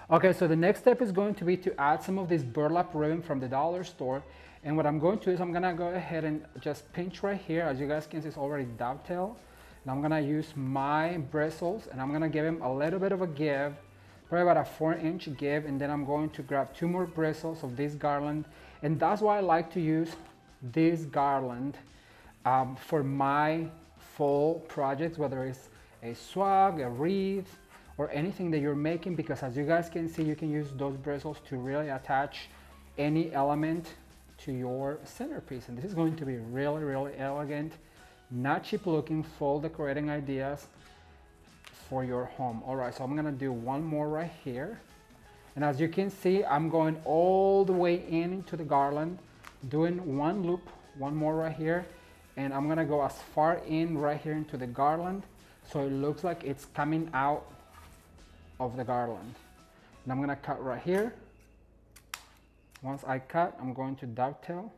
Okay, so the next step is going to be to add some of this burlap ribbon from the dollar store. And what I'm going to do is I'm gonna go ahead and just pinch right here. As you guys can see, it's already dovetailed. And I'm gonna use my bristles and I'm gonna give them a little bit of a give, probably about a 4-inch give. And then I'm going to grab 2 more bristles of this garland. And that's why I like to use this garland for my fall projects, whether it's a swag, a wreath, or anything that you're making, because as you guys can see, you can use those bristles to really attach any element to your centerpiece. And this is going to be really, really elegant, not cheap looking, fall decorating ideas for your home. All right, so I'm gonna do one more right here. And as you can see, I'm going all the way into the garland, doing one loop, one more right here. And I'm gonna go as far in right here into the garland so it looks like it's coming out of the garland. And I'm gonna cut right here. Once I cut, I'm going to dovetail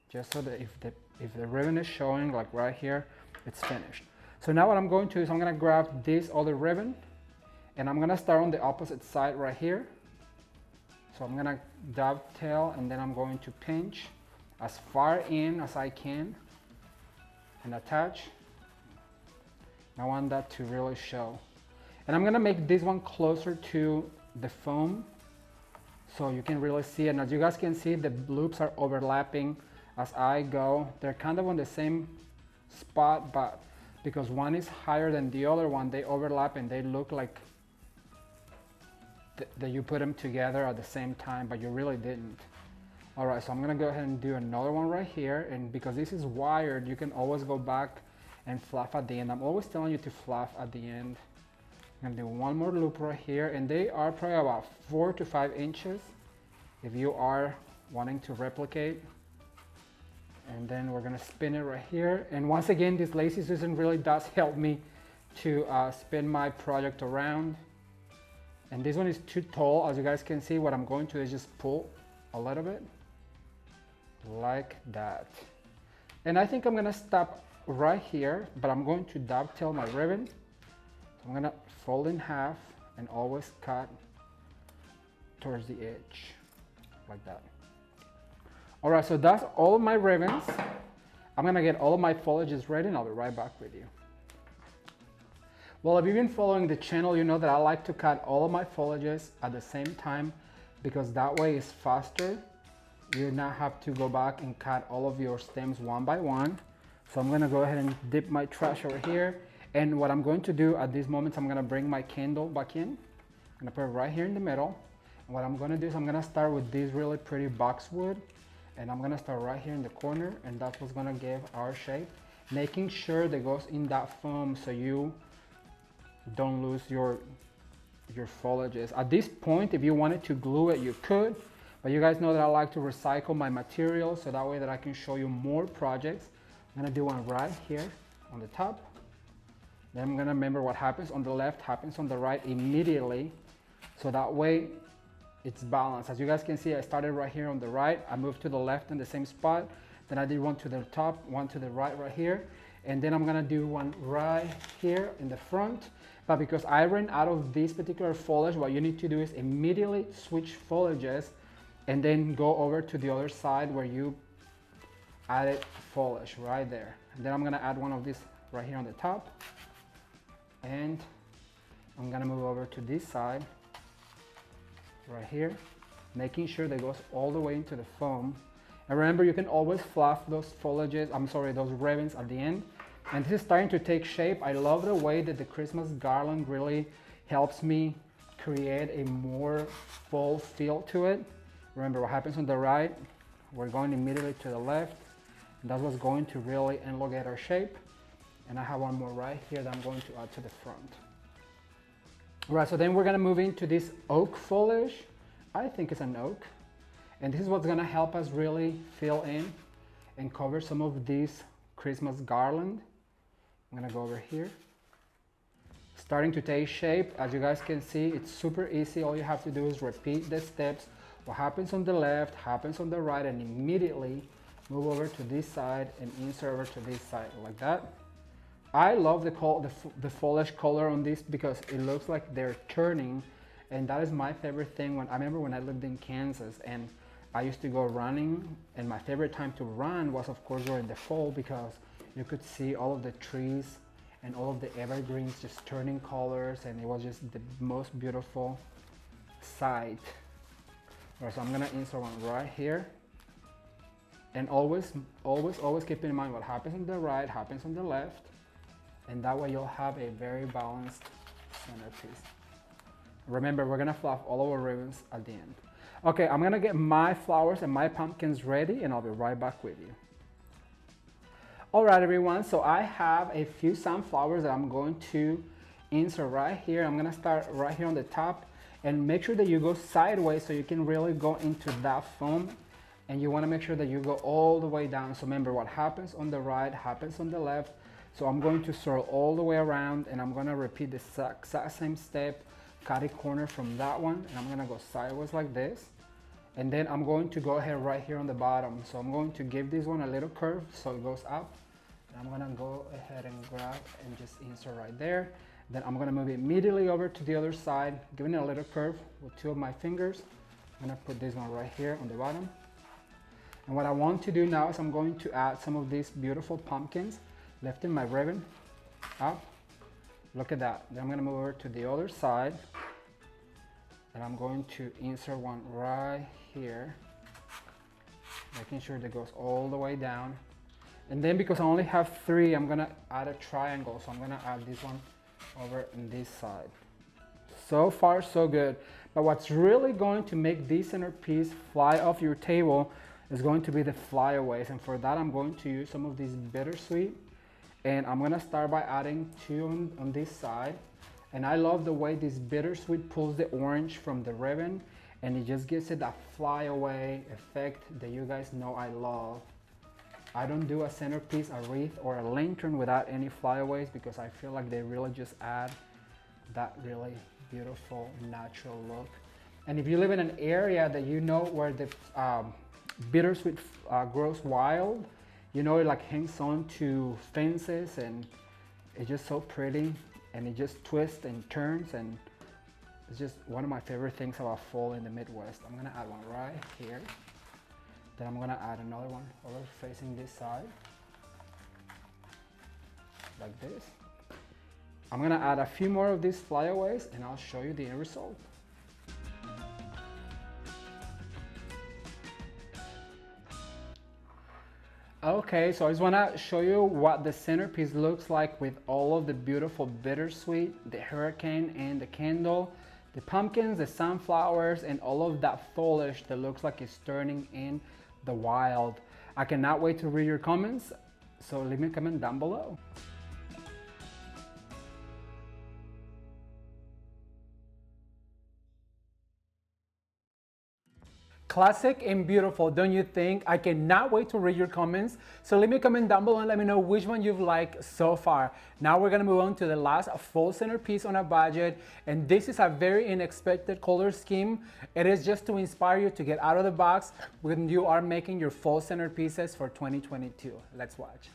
just so that if the ribbon is showing like right here, it's finished. So now what I'm going to do is I'm gonna grab this other ribbon and I'm gonna start on the opposite side right here. So I'm gonna dovetail and then I'm going to pinch as far in as I can and attach. I want that to really show. And I'm gonna make this one closer to the foam so you can really see it. And as you guys can see, the loops are overlapping as I go. They're kind of on the same spot, but because one is higher than the other one, they overlap and they look like that you put them together at the same time, but you really didn't. All right, so I'm gonna go ahead and do another one right here. And because this is wired, you can always go back and fluff at the end. I'm always telling you to fluff at the end. I'm gonna do one more loop right here, and they are probably about 4 to 5 inches if you are wanting to replicate. And then we're gonna spin it right here. And once again, this lazy Susan really does help me to spin my project around. And this one is too tall. As you guys can see, what I'm going to do is just pull a little bit like that. And I think I'm gonna stop right here, but I'm going to dovetail my ribbon. So I'm gonna fold in half and always cut towards the edge like that. All right, so that's all of my ribbons. I'm gonna get all of my foliages ready and I'll be right back with you. Well, if you've been following the channel, you know that I like to cut all of my foliages at the same time because that way it's faster. You not have to go back and cut all of your stems one by one. So I'm gonna go ahead and dip my trash over here. And what I'm going to do at this moment, I'm gonna bring my candle back in. I'm gonna put it right here in the middle. And what I'm gonna do is I'm gonna start with this really pretty boxwood. And I'm gonna start right here in the corner, and that's what's gonna give our shape. Making sure that goes in that foam so you don't lose your foliages. At this point, if you wanted to glue it, you could. But you guys know that I like to recycle my material so that way that I can show you more projects. I'm gonna do one right here on the top. Then I'm gonna remember what happens on the left happens on the right immediately. So that way it's balanced. As you guys can see, I started right here on the right. I moved to the left in the same spot. Then I did one to the top, one to the right here. And then I'm gonna do one right here in the front. But because I ran out of this particular foliage, what you need to do is immediately switch foliages and then go over to the other side where you added foliage right there. And then I'm gonna add one of these right here on the top. And I'm gonna move over to this side right here, making sure that goes all the way into the foam. And remember, you can always fluff those foliages, those ribbons at the end. And this is starting to take shape. I love the way that the Christmas garland really helps me create a more full feel to it. Remember what happens on the right, we're going immediately to the left. And that's what's going to really elongate our shape. And I have one more right here that I'm going to add to the front. All right, so then we're gonna move into this oak foliage. I think it's an oak. And this is what's gonna help us really fill in and cover some of this Christmas garland. I'm gonna go over here. Starting to take shape. As you guys can see, it's super easy. All you have to do is repeat the steps. What happens on the left happens on the right, and immediately move over to this side and insert over to this side like that. I love the foliage color on this because it looks like they're turning, and that is my favorite thing. I remember when I lived in Kansas and I used to go running, and my favorite time to run was of course during the fall because you could see all of the trees and all of the evergreens just turning colors, and it was just the most beautiful sight. All right, so I'm gonna insert one right here. And always keep in mind what happens on the right happens on the left. And that way you'll have a very balanced centerpiece. Remember, we're gonna fluff all our ribbons at the end. Okay, I'm gonna get my flowers and my pumpkins ready, and I'll be right back with you. All right, everyone, so I have a few sunflowers that I'm going to insert right here. I'm gonna start right here on the top, and make sure that you go sideways so you can really go into that foam. And you wanna make sure that you go all the way down. So remember, what happens on the right happens on the left. So I'm going to swirl all the way around, and I'm gonna repeat the exact same step, cut a corner from that one, and I'm gonna go sideways like this. And then I'm going to go ahead right here on the bottom. So I'm going to give this one a little curve so it goes up. And I'm gonna go ahead and grab and just insert right there. Then I'm gonna move immediately over to the other side, giving it a little curve with two of my fingers. I'm gonna put this one right here on the bottom. And what I want to do now is I'm going to add some of these beautiful pumpkins, lifting my ribbon up Look at that. Then I'm gonna move over to the other side, and I'm going to insert one right here, making sure that goes all the way down. And then because I only have 3, I'm gonna add a triangle. So I'm gonna add this one over on this side. So far, so good. But what's really going to make this centerpiece fly off your table is going to be the flyaways. And for that, I'm going to use some of this bittersweet. And I'm gonna start by adding 2 on this side. And I love the way this bittersweet pulls the orange from the ribbon, and it just gives it that flyaway effect that you guys know I love. I don't do a centerpiece, a wreath, or a lantern without any flyaways because I feel like they really just add that really beautiful natural look. And if you live in an area that you know where the bittersweet grows wild, you know, it like hangs on to fences and it's just so pretty, and it just twists and turns, and it's just one of my favorite things about fall in the Midwest. I'm gonna add one right here. Then I'm gonna add another one over facing this side, like this. I'm gonna add a few more of these flyaways and I'll show you the end result. Okay, so I just wanna show you what the centerpiece looks like with all of the beautiful bittersweet, the hurricane and the candle, the pumpkins, the sunflowers, and all of that foliage that looks like it's turning in the wild. I cannot wait to read your comments, so leave me a comment down below. Classic and beautiful, don't you think? I cannot wait to read your comments. So leave me a comment down below and let me know which one you've liked so far. Now we're gonna move on to the last full centerpiece on a budget. And this is a very unexpected color scheme. It is just to inspire you to get out of the box when you are making your fall centerpieces for 2022. Let's watch.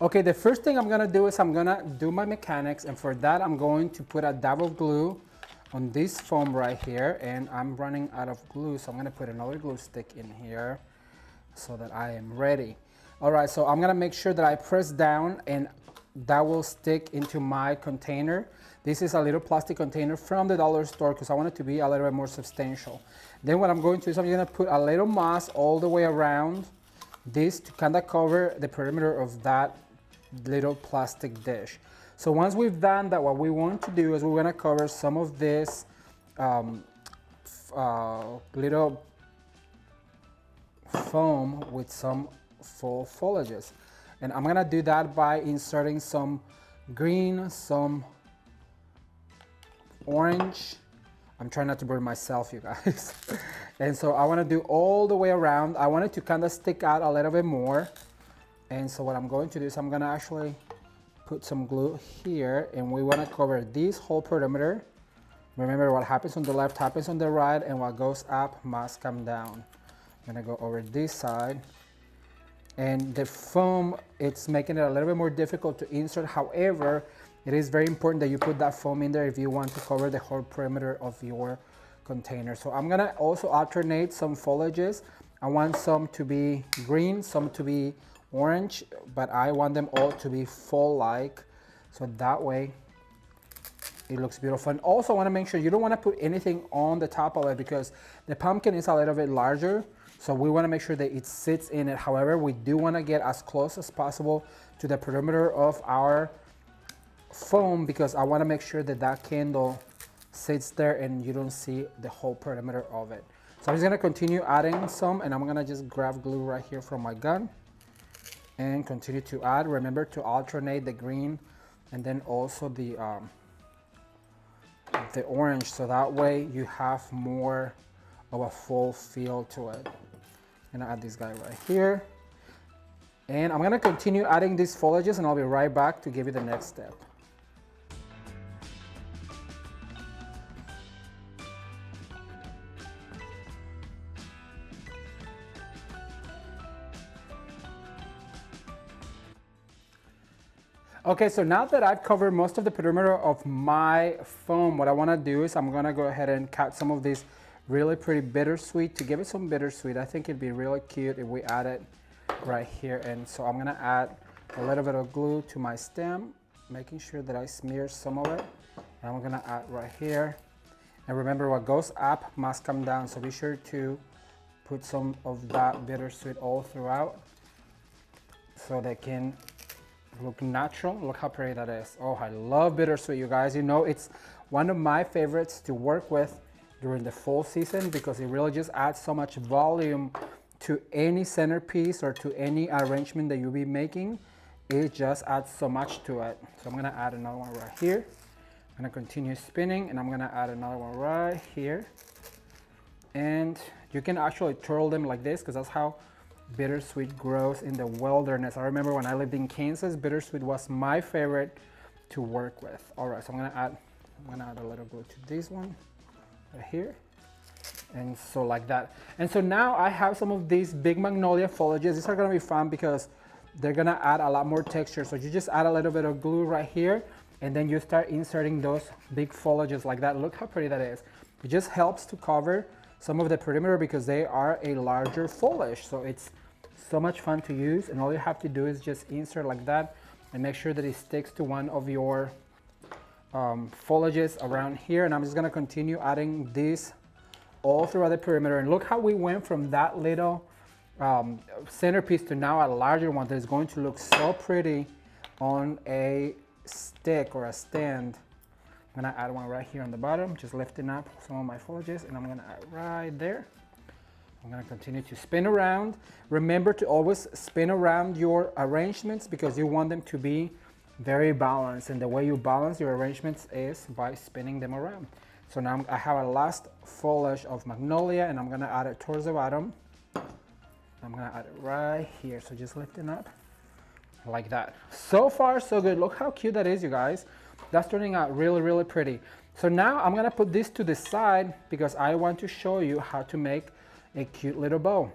Okay, the first thing I'm gonna do is I'm gonna do my mechanics, and for that I'm going to put a dab of glue on this foam right here, and I'm running out of glue, so I'm gonna put another glue stick in here so that I am ready. All right, so I'm gonna make sure that I press down and that will stick into my container. This is a little plastic container from the dollar store because I want it to be a little bit more substantial. Then what I'm going to do is I'm gonna put a little moss all the way around this to kind of cover the perimeter of that little plastic dish. So once we've done that, what we want to do is we're gonna cover some of this little foam with some fall foliages. And I'm gonna do that by inserting some green, some orange. I'm trying not to burn myself, you guys. And so I wanna do all the way around. I want it to kind of stick out a little bit more. And so what I'm going to do is I'm gonna actually put some glue here, and we want to cover this whole perimeter. Remember, what happens on the left happens on the right, and what goes up must come down. I'm gonna go over this side, and the foam, it's making it a little bit more difficult to insert. However, it is very important that you put that foam in there if you want to cover the whole perimeter of your container. So I'm gonna also alternate some foliages. I want some to be green, some to be orange, but I want them all to be fall-like, so that way it looks beautiful. And also want to make sure you don't want to put anything on the top of it because the pumpkin is a little bit larger, so we want to make sure that it sits in it. However, we do want to get as close as possible to the perimeter of our foam because I want to make sure that that candle sits there and you don't see the whole perimeter of it. So I'm just going to continue adding some, and I'm going to just grab glue right here from my gun and continue to add. Remember to alternate the green and then also the orange, so that way you have more of a full feel to it. And I add this guy right here. And I'm gonna continue adding these foliages and I'll be right back to give you the next step. Okay, so now that I've covered most of the perimeter of my foam, what I want to do is I'm going to go ahead and cut some of this really pretty bittersweet to give it some bittersweet. I think it'd be really cute if we add it right here. And so I'm going to add a little bit of glue to my stem making sure that I smear some of it. And I'm gonna add right here. And remember, what goes up must come down, so be sure to put some of that bittersweet all throughout so they can look natural. Look how pretty that is. Oh, I love bittersweet, you guys. You know, it's one of my favorites to work with during the fall season because it really just adds so much volume to any centerpiece or to any arrangement that you'll be making. It just adds so much to it. So I'm gonna add another one right here. I'm gonna continue spinning and I'm gonna add another one right here. And you can actually twirl them like this because that's how bittersweet grows in the wilderness. I remember when I lived in Kansas, bittersweet was my favorite to work with. All right, so I'm gonna add a little glue to this one right here. And so like that. And so now I have some of these big magnolia foliages. These are gonna be fun because they're gonna add a lot more texture. So you just add a little bit of glue right here and then you start inserting those big foliages like that. Look how pretty that is. It just helps to cover some of the perimeter because they are a larger foliage. So it's so much fun to use, and all you have to do is just insert like that and make sure that it sticks to one of your foliages around here. And I'm just gonna continue adding this all throughout the perimeter. And look how we went from that little centerpiece to now a larger one that is going to look so pretty on a stick or a stand. I'm gonna add one right here on the bottom, just lifting up some of my foliages, and I'm gonna add right there. I'm gonna continue to spin around. Remember to always spin around your arrangements because you want them to be very balanced, and the way you balance your arrangements is by spinning them around. So now I have a last foliage of magnolia, and I'm gonna add it towards the bottom. I'm gonna add it right here, so just lifting up like that. So far so good. Look how cute that is, you guys. That's turning out really, really pretty. So now I'm gonna put this to the side because I want to show you how to make a cute little bow.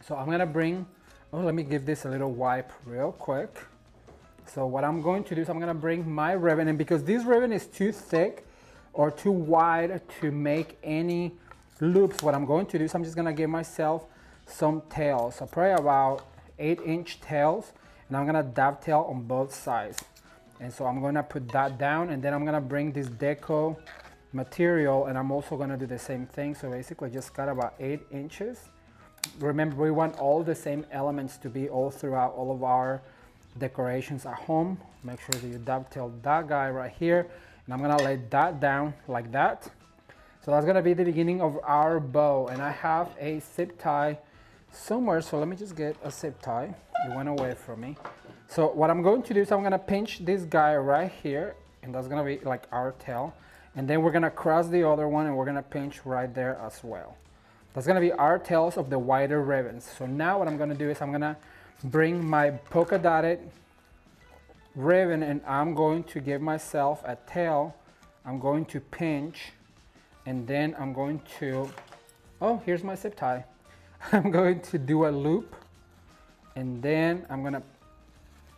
So I'm gonna bring, oh, let me give this a little wipe real quick. So what I'm going to do is I'm gonna bring my ribbon, and because this ribbon is too thick or too wide to make any loops, what I'm going to do is I'm just gonna give myself some tails. So probably about 8-inch tails, and I'm gonna dovetail on both sides. And so I'm gonna put that down, and then I'm gonna bring this Decor material, and I'm also gonna do the same thing. So basically just cut about 8 inches. Remember, we want all the same elements to be all throughout all of our decorations at home. Make sure that you dovetail that guy right here, and I'm gonna lay that down like that. So that's gonna be the beginning of our bow, and I have a zip tie somewhere, so let me just get a zip tie. It went away from me. So what I'm going to do is I'm gonna pinch this guy right here, and that's gonna be like our tail. And then we're gonna cross the other one, and we're gonna pinch right there as well. That's gonna be our tails of the wider ribbons. So now what I'm gonna do is I'm gonna bring my polka dotted ribbon, and I'm going to give myself a tail. I'm going to pinch, and then I'm going to, oh, here's my zip tie. I'm going to do a loop, and then I'm gonna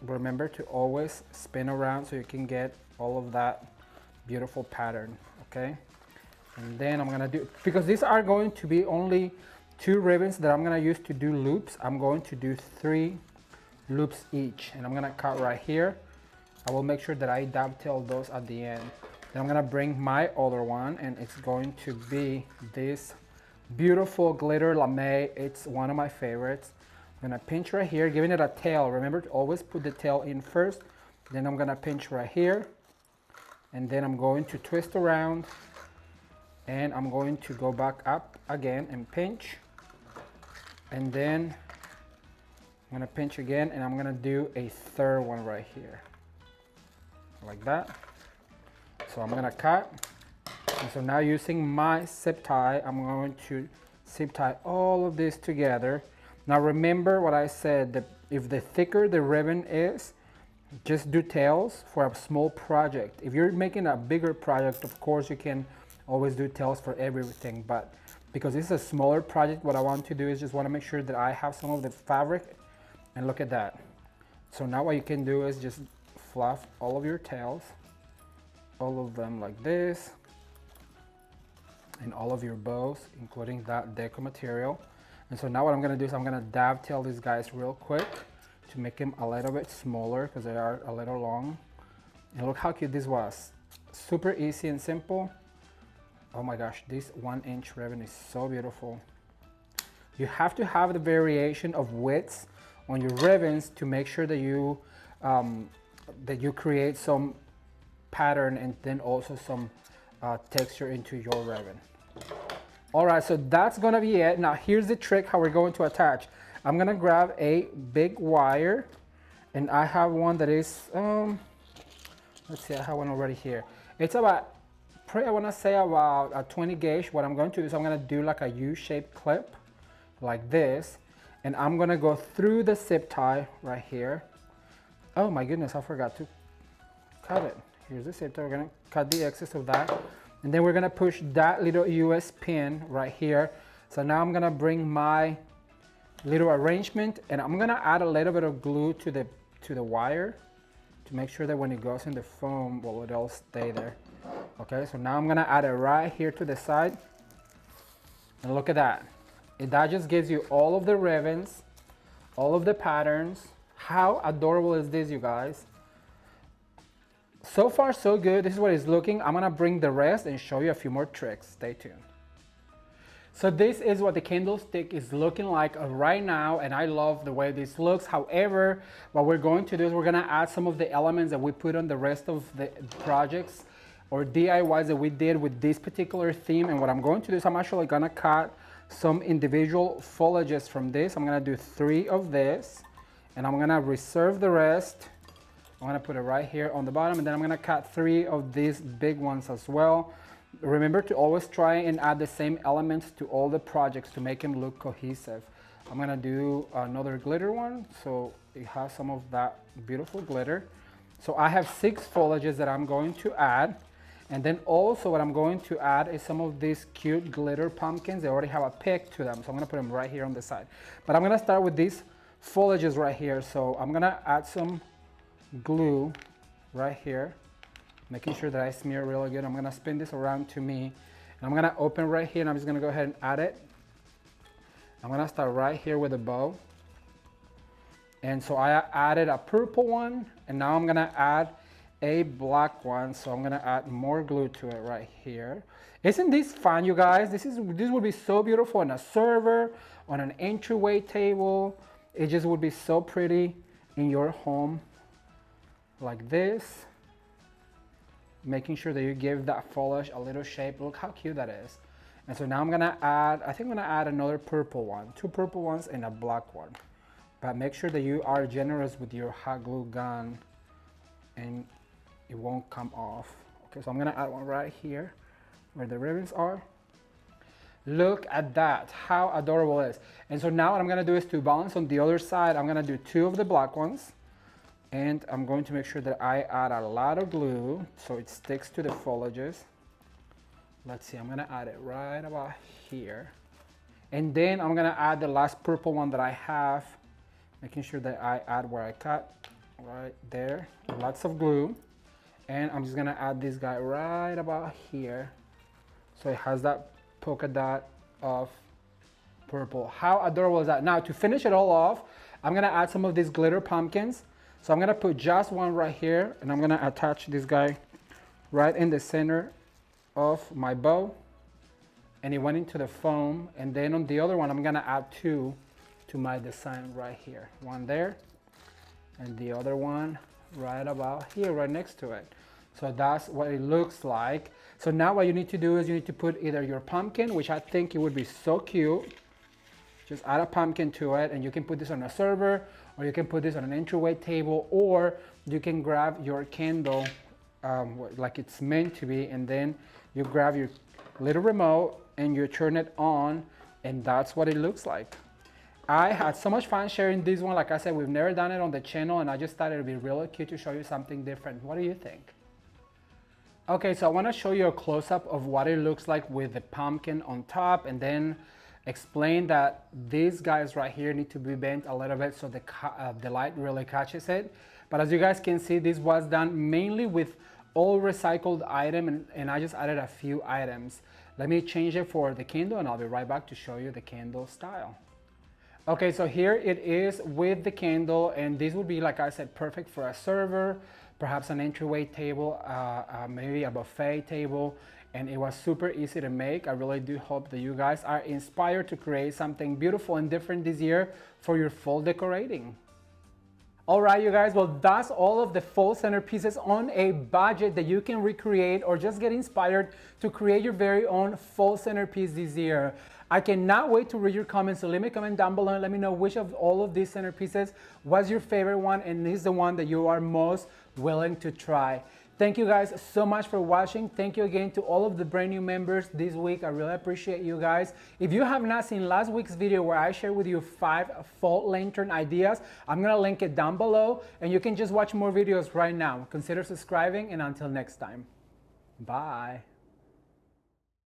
remember to always spin around so you can get all of that beautiful pattern, okay? And then I'm gonna do, because these are going to be only 2 ribbons that I'm gonna use to do loops, I'm going to do 3 loops each, and I'm gonna cut right here. I will make sure that I dovetail those at the end. Then I'm gonna bring my other one, and it's going to be this beautiful glitter lame. It's one of my favorites. I'm gonna pinch right here, giving it a tail. Remember to always put the tail in first. Then I'm gonna pinch right here, and then I'm going to twist around, and I'm going to go back up again and pinch, and then I'm gonna pinch again, and I'm gonna do a third one right here, like that. So I'm gonna cut, and so now using my zip tie, I'm going to zip tie all of this together. Now remember what I said, that if the thicker the ribbon is, just do tails for a small project. If you're making a bigger project, of course you can always do tails for everything, but because this is a smaller project, what I want to do is just want to make sure that I have some of the fabric, and look at that. So now what you can do is just fluff all of your tails, all of them like this, and all of your bows, including that Decor material. And so now what I'm gonna do is I'm gonna dovetail these guys real quick to make them a little bit smaller because they are a little long. And look how cute this was. Super easy and simple. Oh my gosh, this 1-inch ribbon is so beautiful. You have to have the variation of widths on your ribbons to make sure that you create some pattern and then also some texture into your ribbon. All right, so that's gonna be it. Now here's the trick how we're going to attach. I'm gonna grab a big wire, and I have one that is, let's see, I have one already here. It's about, I wanna say about a 20 gauge. What I'm going to do is I'm gonna do like a U-shaped clip like this, and I'm gonna go through the zip tie right here. Oh my goodness, I forgot to cut it. Here's the zip tie. We're gonna cut the excess of that, and then we're gonna push that little US pin right here. So now I'm gonna bring my little arrangement, and I'm gonna add a little bit of glue to the wire to make sure that when it goes in the foam, well, it'll stay there. Okay, so now I'm gonna add it right here to the side, and look at that. That just gives you all of the ribbons, all of the patterns. How adorable is this, you guys? So far, so good. This is what it's looking. I'm gonna bring the rest and show you a few more tricks. Stay tuned. So this is what the candlestick is looking like right now, and I love the way this looks. However, what we're going to do is we're gonna add some of the elements that we put on the rest of the projects or DIYs that we did with this particular theme. And what I'm going to do is I'm actually gonna cut some individual foliages from this. I'm gonna do 3 of this, and I'm gonna reserve the rest. I'm gonna put it right here on the bottom, and then I'm gonna cut 3 of these big ones as well. Remember to always try and add the same elements to all the projects to make them look cohesive. I'm gonna do another glitter one, so it has some of that beautiful glitter. So I have 6 foliages that I'm going to add. And then also what I'm going to add is some of these cute glitter pumpkins. They already have a pick to them, so I'm gonna put them right here on the side. But I'm gonna start with these foliages right here. So I'm gonna add some glue right here, making sure that I smear really good. I'm gonna spin this around to me, and I'm gonna open right here, and I'm just gonna go ahead and add it. I'm gonna start right here with a bow. And so I added a purple one, and now I'm gonna add a black one, so I'm gonna add more glue to it right here. Isn't this fun, you guys? This would be so beautiful on a server, on an entryway table. It just would be so pretty in your home, like this. Making sure that you give that foliage a little shape. Look how cute that is. And so now I'm gonna add, I think I'm gonna add another purple one, 2 purple ones and a black one. But make sure that you are generous with your hot glue gun, and it won't come off. Okay, so I'm gonna add one right here where the ribbons are. Look at that, how adorable it is. And so now what I'm gonna do is to balance on the other side, I'm gonna do 2 of the black ones, and I'm going to make sure that I add a lot of glue so it sticks to the foliages. Let's see, I'm gonna add it right about here. And then I'm gonna add the last purple one that I have, making sure that I add where I cut, right there, lots of glue. And I'm just gonna add this guy right about here, so it has that polka dot of purple. How adorable is that? Now to finish it all off, I'm gonna add some of these glitter pumpkins. So I'm gonna put just one right here, and I'm gonna attach this guy right in the center of my bow, and it went into the foam. And then on the other one, I'm gonna add 2 to my design right here. One there, and the other one right about here, right next to it. So that's what it looks like. So now what you need to do is you need to put either your pumpkin, which I think it would be so cute. Just add a pumpkin to it, and you can put this on a server, or you can put this on an entryway table, or you can grab your candle like it's meant to be, and then you grab your little remote and you turn it on, and that's what it looks like. I had so much fun sharing this one. Like I said, we've never done it on the channel, and I just thought it would be really cute to show you something different. What do you think? Okay, so I want to show you a close-up of what it looks like with the pumpkin on top, and then explain that these guys right here need to be bent a little bit so the light really catches it. But as you guys can see, this was done mainly with all recycled item, and I just added a few items. Let me change it for the candle, and I'll be right back to show you the candle style. Okay, so here it is with the candle, and this would be, like I said, perfect for a server, perhaps an entryway table, maybe a buffet table, and it was super easy to make. I really do hope that you guys are inspired to create something beautiful and different this year for your fall decorating. All right, you guys, well, that's all of the fall centerpieces on a budget that you can recreate or just get inspired to create your very own fall centerpiece this year. I cannot wait to read your comments, so leave me a comment down below and let me know which of all of these centerpieces was your favorite one and is the one that you are most willing to try. Thank you guys so much for watching. Thank you again to all of the brand new members this week. I really appreciate you guys. If you have not seen last week's video where I shared with you 5 fall lantern ideas, I'm gonna link it down below and you can just watch more videos right now. Consider subscribing, and until next time, bye.